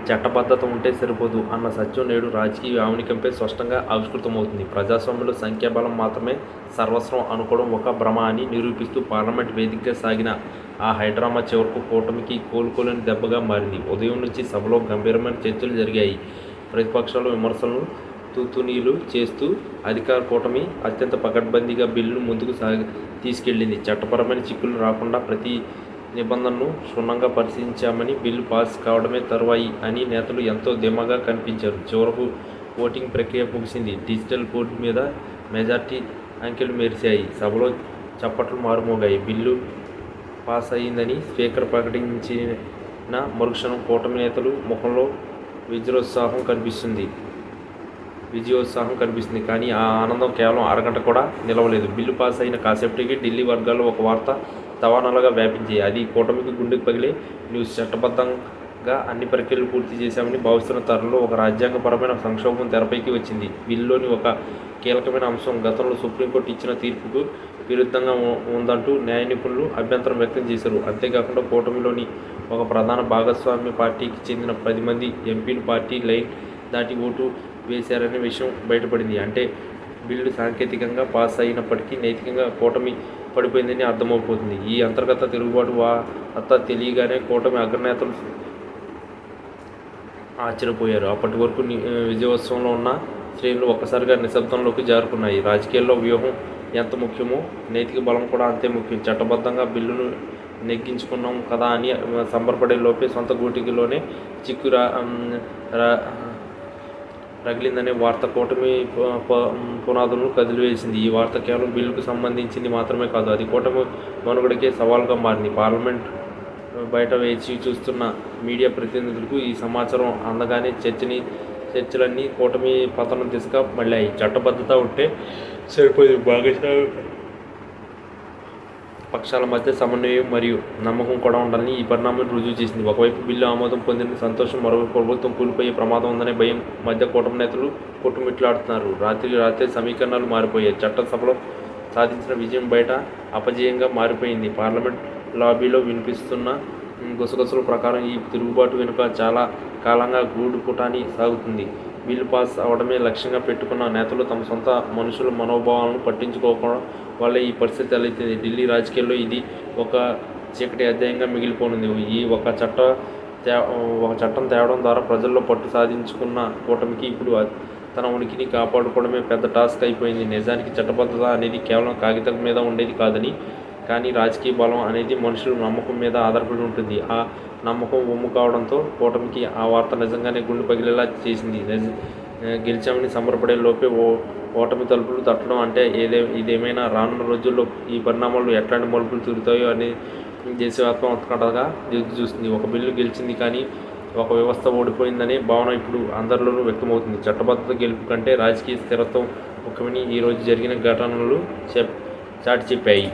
చట్టబద్ధత ఉంటే సరిపోదు అన్న సత్యం నేడు రాజకీయ ఆవనికంపై స్పష్టంగా ఆవిష్కృతమవుతుంది. ప్రజాస్వామ్యంలో సంఖ్యాబలం మాత్రమే సర్వస్వం అనుకోవడం ఒక భ్రమ అని నిరూపిస్తూ పార్లమెంట్ వేదికగా సాగిన ఆ హైడ్రామా చివరకు కూటమికి కోలుకోలేని దెబ్బగా మారింది. ఉదయం నుంచి సభలో గంభీరమైన చర్చలు జరిగాయి. ప్రతిపక్షాలు విమర్శలను తూనీలు చేస్తూ అధికార కూటమి అత్యంత పకడ్బందీగా బిల్లును ముందుకు తీసుకెళ్లింది. చట్టపరమైన చిక్కులు రాకుండా ప్రతి నిబంధనను క్షుణ్ణంగా పరిశీలించామని, బిల్లు పాస్ కావడమే తరువాయి అని నేతలు ఎంతో ధీమాగా కనిపించారు. చివరకు ఓటింగ్ ప్రక్రియ ముగిసింది. డిజిటల్ బోర్డు మీద మెజార్టీ అంకెలు మెరిశాయి. సభలో చప్పట్లు మారుమోగాయి. బిల్లు పాస్ అయిందని స్పీకర్ ప్రకటించిన మరుక్షణం కూటమి నేతలు ముఖంలో విజయోత్సాహం కనిపిస్తుంది. కానీ ఆ ఆనందం కేవలం అరగంట కూడా నిలవలేదు. బిల్లు పాస్ అయిన కాసేపటికి ఢిల్లీ వర్గాల్లో ఒక వార్త తవానాలుగా వ్యాపించాయి. అది కూటమికి గుండెకు పగిలే న్యూస్. చట్టబద్ధంగా అన్ని ప్రక్రియలు పూర్తి చేశామని భావిస్తున్న తరుణంలో ఒక రాజ్యాంగపరమైన సంక్షోభం తెరపైకి వచ్చింది. బిల్లులోని ఒక కీలకమైన అంశం గతంలో సుప్రీంకోర్టు ఇచ్చిన తీర్పుకు విరుద్ధంగా ఉందంటూ న్యాయ నిపుణులు అభ్యంతరం వ్యక్తం చేశారు. అంతేకాకుండా కూటమిలోని ఒక ప్రధాన భాగస్వామ్య పార్టీకి చెందిన 10 మంది ఎంపీలు పార్టీ లైన్ దాటి ఓటు వేశారనే విషయం బయటపడింది. అంటే బిల్లు సాంకేతికంగా పాస్ అయినప్పటికీ నైతికంగా కూటమి పడిపోయిందని అర్థమైపోతుంది. ఈ అంతర్గత తిరుగుబాటు వార్త తెలియగానే కూటమి అగ్రనేతలు ఆశ్చర్యపోయారు. అప్పటి వరకు విజయోత్సవంలో ఉన్న శ్రేణులు ఒక్కసారిగా నిశ్శబ్దంలోకి జారుకున్నాయి. రాజకీయాల్లో వ్యూహం ఎంత ముఖ్యమో నైతిక బలం కూడా అంతే ముఖ్యం. చట్టబద్ధంగా బిల్లును నెగ్గించుకున్నాం కదా అని సంబరపడే లోపే సొంత గూటిలోనే చిక్కు రగిలిందనే వార్త కూటమి పునాదులను కదిలివేసింది. ఈ వార్త కేవలం బిల్లుకు సంబంధించింది మాత్రమే కాదు, అది కూటమి మనుగడకే సవాల్గా మారింది. పార్లమెంట్ బయట వేచి చూస్తున్న మీడియా ప్రతినిధులకు ఈ సమాచారం అందగానే చర్చలన్నీ కూటమి పతనం దిశగా మళ్ళాయి. చట్టబద్ధత ఉంటే సరిపోదు, భాగస్వామ్య పక్షాల మధ్య సమన్వయం మరియు నమ్మకం కూడా ఉండాలని ఈ పరిణామం రుజువు చేసింది. ఒకవైపు బిల్లు ఆమోదం పొందిన సంతోషం, మరోవైపు ప్రభుత్వం కూలిపోయే ప్రమాదం ఉందనే భయం మధ్య కూటమి నేతలు కొట్టుమిట్లాడుతున్నారు. రాత్రి సమీకరణాలు మారిపోయాయి. చట్టసభలో సాధించిన విజయం బయట అపజయంగా మారిపోయింది. పార్లమెంట్ లాబీలో వినిపిస్తున్న గుసగుసల ప్రకారం ఈ తిరుగుబాటు వెనుక చాలా కాలంగా గూడు పుటాని సాగుతుంది. బిల్లు పాస్ అవడమే లక్ష్యంగా పెట్టుకున్న నేతలు తమ సొంత మనుషుల మనోభావాలను పట్టించుకోకపోవడం వల్ల ఈ పరిస్థితి తలెత్తింది. ఢిల్లీ రాజకీయాల్లో ఇది ఒక చీకటి అధ్యాయంగా మిగిలిపోనుంది. ఈ ఒక చట్టం తేవడం ద్వారా ప్రజల్లో పట్టు సాధించుకున్న కూటమికి ఇప్పుడు తన ఉనికిని కాపాడుకోవడమే పెద్ద టాస్క్ అయిపోయింది. నిజానికి చట్టబద్ధత అనేది కేవలం కాగితం మీద ఉండేది కాదని, కానీ రాజకీయ బలం అనేది మనుషుల నమ్మకం మీద ఆధారపడి ఉంటుంది. ఆ నమ్మకం ఒమ్ము కావడంతో కూటమికి ఆ వార్త నిజంగానే గుండె పగిలేలా చేసింది. గెలిచామని సంబరపడే లోపే ఓటమి తలుపులు తట్టడం అంటే ఇదేమైనా రానున్న రోజుల్లో ఈ పరిణామాలు ఎట్లాంటి మలుపులు తిరుగుతాయో అని దేశవ్యాప్తం ఉత్కంఠగా చూస్తుంది. ఒక బిల్లు గెలిచింది కానీ ఒక వ్యవస్థ ఓడిపోయిందనే భావన ఇప్పుడు అందరిలోనూ వ్యక్తమవుతుంది. చట్టబద్ధత గెలుపు కంటే రాజకీయ స్థిరత్వం ముఖ్యమని ఈరోజు జరిగిన ఘటనలు చాటి చెప్పాయి.